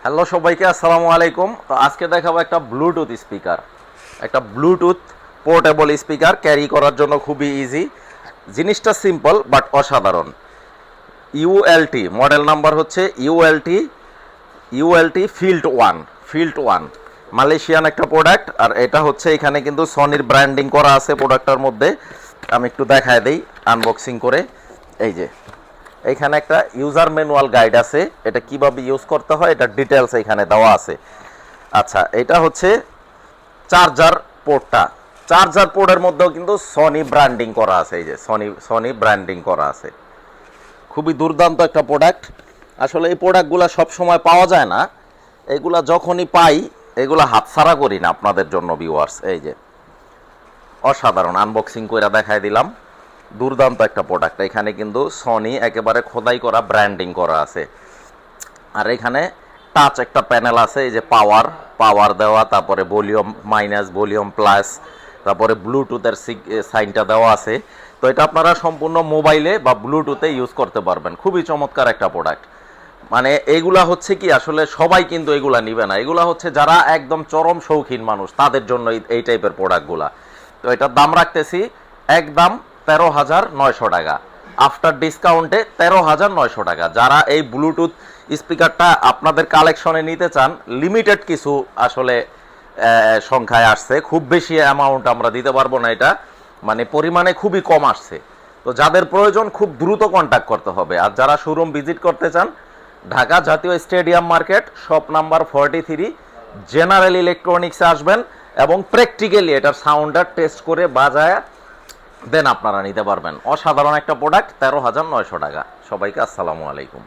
Hello সবাইকে, আসসালামু আলাইকুম। তো আজকে দেখাবো একটা ব্লুটুথ স্পিকার, একটা ব্লুটুথ পোর্টেবল স্পিকার, ক্যারি করার জন্য খুবই ইজি। জিনিসটা সিম্পল বাট অসাধারণ। ইউএলটি মডেল নাম্বার হচ্ছে ইউএলটি ফিল্ড ওয়ান, মালয়েশিয়ান একটা প্রোডাক্ট। আর এটা হচ্ছে এখানে কিন্তু সনির ব্র্যান্ডিং করা আছে প্রোডাক্টটার মধ্যে। আমি একটু দেখায় দেই আনবক্সিং করে। এই যে এইখানে একটা ইউজার ম্যানুয়াল গাইড আছে, এটা কিভাবে ইউজ করতে হয় এটা ডিটেলস এখানে দেওয়া আছে। আচ্ছা, এটা হচ্ছে চার্জার পোর্টের মধ্যেও কিন্তু সনি ব্র্যান্ডিং করা আছে। এই যে সনি ব্র্যান্ডিং করা আছে। খুবই দুর্দান্ত একটা প্রোডাক্ট। আসলে এই প্রোডাক্টগুলো সব সময় পাওয়া যায় না, এগুলা যখনই পাই এগুলা হাতছাড়া করি না আপনাদের জন্য ভিউয়ার্স। এই যে অসাধারণ, আনবক্সিং করে দেখায় দিলাম। দুর্দান্ত একটা প্রোডাক্ট। এখানে কিন্তু সনি একেবারে খোদাই করা ব্র্যান্ডিং করা আছে। আর এখানে টাচ একটা প্যানেল আছে, এই যে পাওয়ার দেওয়া, তারপরে ভলিউম মাইনাস, ভলিউম প্লাস, তারপরে ব্লুটুথের সাইনটা দেওয়া আছে। তো এটা আপনারা সম্পূর্ণ মোবাইলে বা ব্লুটুথে ইউজ করতে পারবেন। খুবই চমৎকার একটা প্রোডাক্ট। মানে এগুলা হচ্ছে কি, আসলে সবাই কিন্তু এগুলা নিবে না, এগুলা হচ্ছে যারা একদম চরম শৌখিন মানুষ তাদের জন্য এই টাইপের প্রোডাক্টগুলা। তো এটার দাম রাখতেছি একদম 13,900 টাকা, আফটার ডিসকাউন্টে 13,900 টাকা। যারা এই ব্লুটুথ স্পিকারটা আপনাদের কালেকশনে নিতে চান, লিমিটেড কিছু আসলে সংখ্যায় আসছে, খুব বেশি অ্যামাউন্ট আমরা দিতে পারবো না, এটা মানে পরিমাণে খুবই কম আসছে। তো যাদের প্রয়োজন খুব দ্রুত কন্ট্যাক্ট করতে হবে। আর যারা শোরুম ভিজিট করতে চান, ঢাকা জাতীয় stadium market, shop number 43, general ইলেকট্রনিক্সে আসবেন এবং প্র্যাকটিক্যালি এটার সাউন্ডটা টেস্ট করে বাজায় দেন আপনারা নিতে পারবেন। অসাধারণ একটা প্রোডাক্ট, 13,900 টাকা। সবাইকে আসসালামু আলাইকুম।